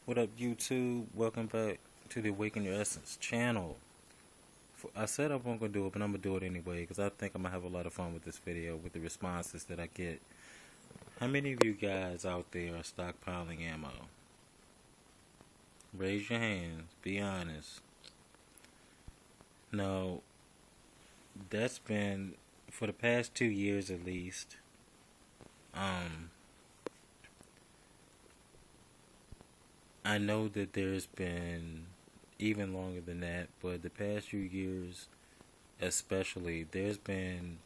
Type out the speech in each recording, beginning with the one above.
What up, YouTube? Welcome back to the Awaken Your Essence channel. I said I wasn't going to do it, but I'm going to do it anyway because I think I'm going to have a lot of fun with this video with the responses that I get. How many of you guys out there are stockpiling ammo? Raise your hands. Be honest. No, that's been, for the past 2 years at least, I know that there's been even longer than that, but the past few years especially, there's been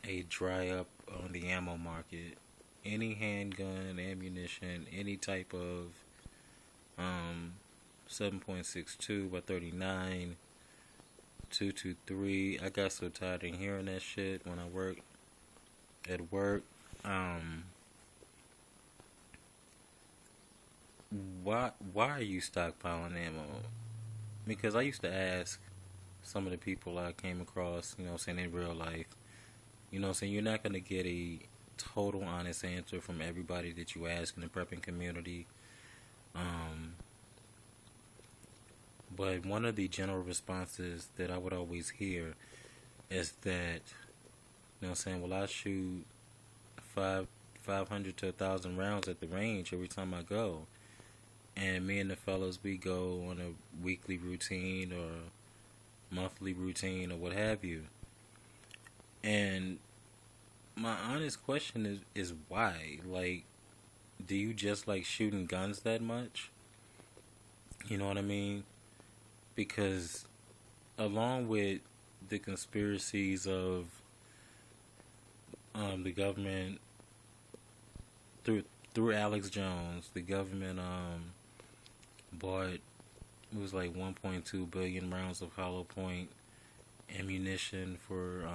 a dry up on the ammo market. Any handgun, ammunition, any type of 7.62 by 39, 223. I got so tired of hearing that shit when I worked at work. Why are you stockpiling ammo? Because I used to ask some of the people I came across, saying in real life, saying you're not going to get a total honest answer from everybody that you ask in the prepping community. But one of the general responses that I would always hear is that, saying, well, I shoot 500 to 1,000 rounds at the range every time I go. And me and the fellas, we go on a weekly routine or monthly routine or what have you. And my honest question is why? Like, do you just like shooting guns that much? You know what I mean? Because along with the conspiracies of the government through Alex Jones, the government bought, it was like 1.2 billion rounds of hollow point ammunition for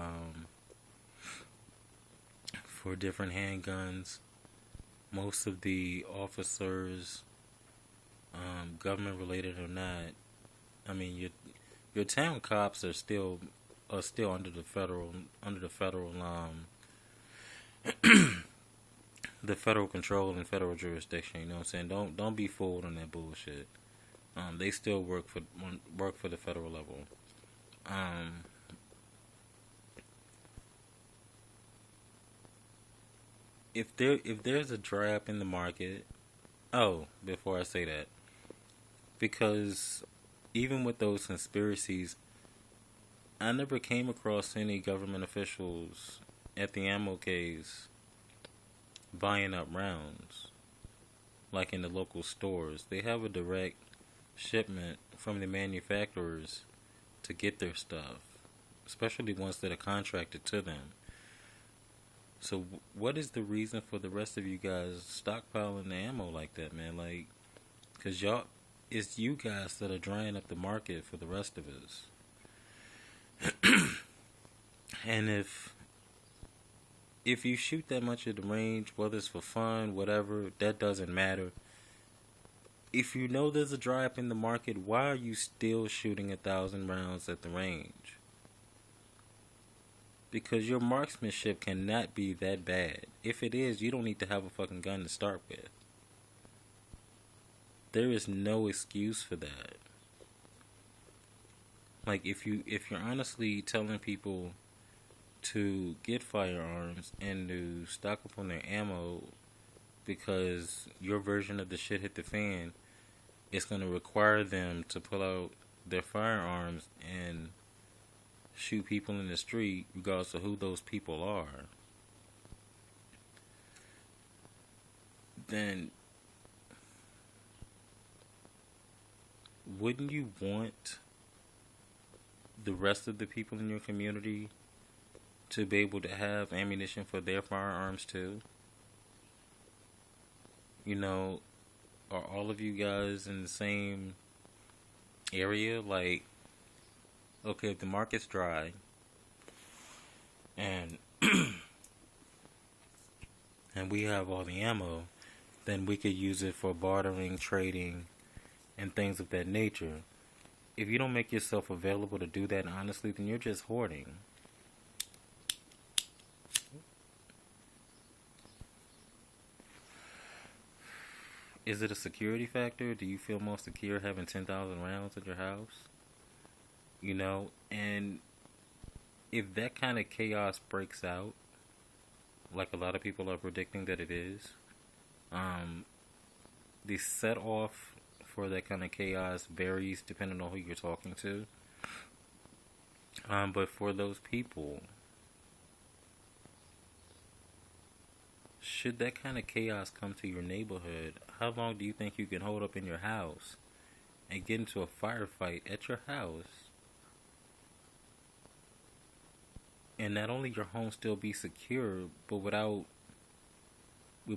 different handguns. Most of the officers, government related or not, I mean your town cops are still under the federal the federal control and federal jurisdiction. You know what I'm saying? Don't be fooled on that bullshit. They still work for the federal level. If there's a dry up in the market, before I say that, because even with those conspiracies, I never came across any government officials at the ammo case buying up rounds like in the local stores. They have a direct shipment from the manufacturers to get their stuff, especially ones that are contracted to them. So what is the reason for the rest of you guys stockpiling the ammo like that, man? Like, cause it's you guys that are drying up the market for the rest of us. And if you shoot that much at the range, whether it's for fun, whatever, that doesn't matter. If you know there's a dry up in the market, why are you still shooting 1,000 rounds at the range? Because your marksmanship cannot be that bad. If it is, you don't need to have a fucking gun to start with. There is no excuse for that. Like, if you're honestly telling people to get firearms and to stock up on their ammo because your version of the shit hit the fan, it's going to require them to pull out their firearms and shoot people in the street regardless of who those people are, then wouldn't you want the rest of the people in your community to be able to have ammunition for their firearms too? Are all of you guys in the same area? Like, okay, if the market's dry and and we have all the ammo, then we could use it for bartering, trading, and things of that nature. If you don't make yourself available to do that honestly, then you're just hoarding. Is it a security factor? Do you feel more secure having 10,000 rounds at your house? You know, and if that kind of chaos breaks out, like a lot of people are predicting that it is, um, the set off for that kind of chaos varies depending on who you're talking to. But for those people, should that kind of chaos come to your neighborhood, how long do you think you can hold up in your house and get into a firefight at your house? And not only your home still be secure, but with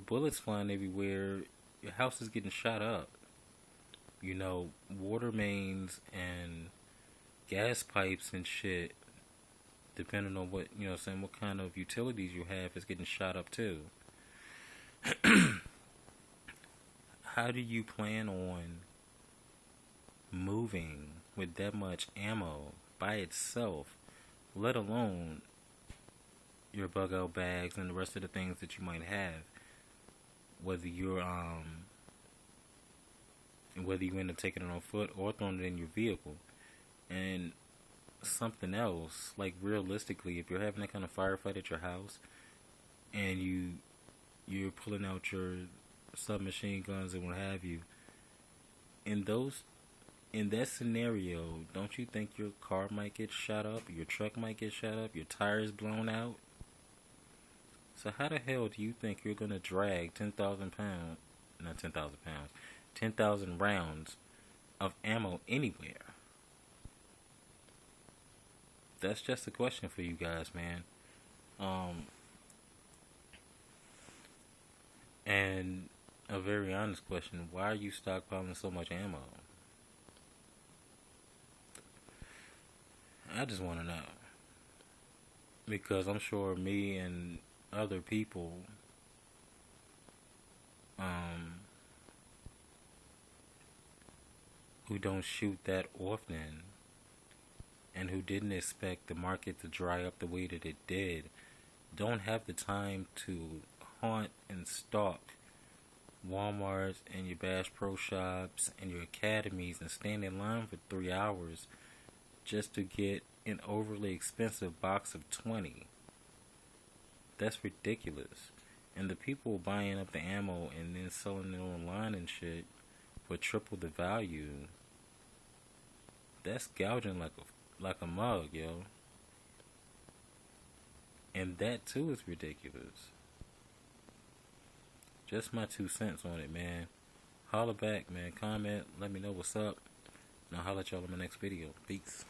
bullets flying everywhere, your house is getting shot up. You know, water mains and gas pipes and shit, depending on what, you know, saying what kind of utilities you have, is getting shot up too. How do you plan on moving with that much ammo by itself, let alone your bug out bags and the rest of the things that you might have? Whether you end up taking it on foot or throwing it in your vehicle. And something else, like realistically, if you're having that kind of firefight at your house and you're pulling out your submachine guns and what have you, in that scenario, don't you think your car might get shot up, your truck might get shot up, your tires blown out? So how the hell do you think you're gonna drag 10,000 rounds of ammo anywhere? That's just a question for you guys, man. And a very honest question: why are you stockpiling so much ammo? I just want to know, because I'm sure me and other people who don't shoot that often and who didn't expect the market to dry up the way that it did don't have the time to haunt and stalk Walmarts and your Bass Pro Shops and your academies and stand in line for 3 hours just to get an overly expensive box of 20. That's ridiculous. And the people buying up the ammo and then selling it online and shit for triple the value, that's gouging like a mug, yo. And that too is ridiculous. Just my 2 cents on it, man. Holla back, man. Comment, let me know what's up. And I'll holla at y'all in my next video. Peace.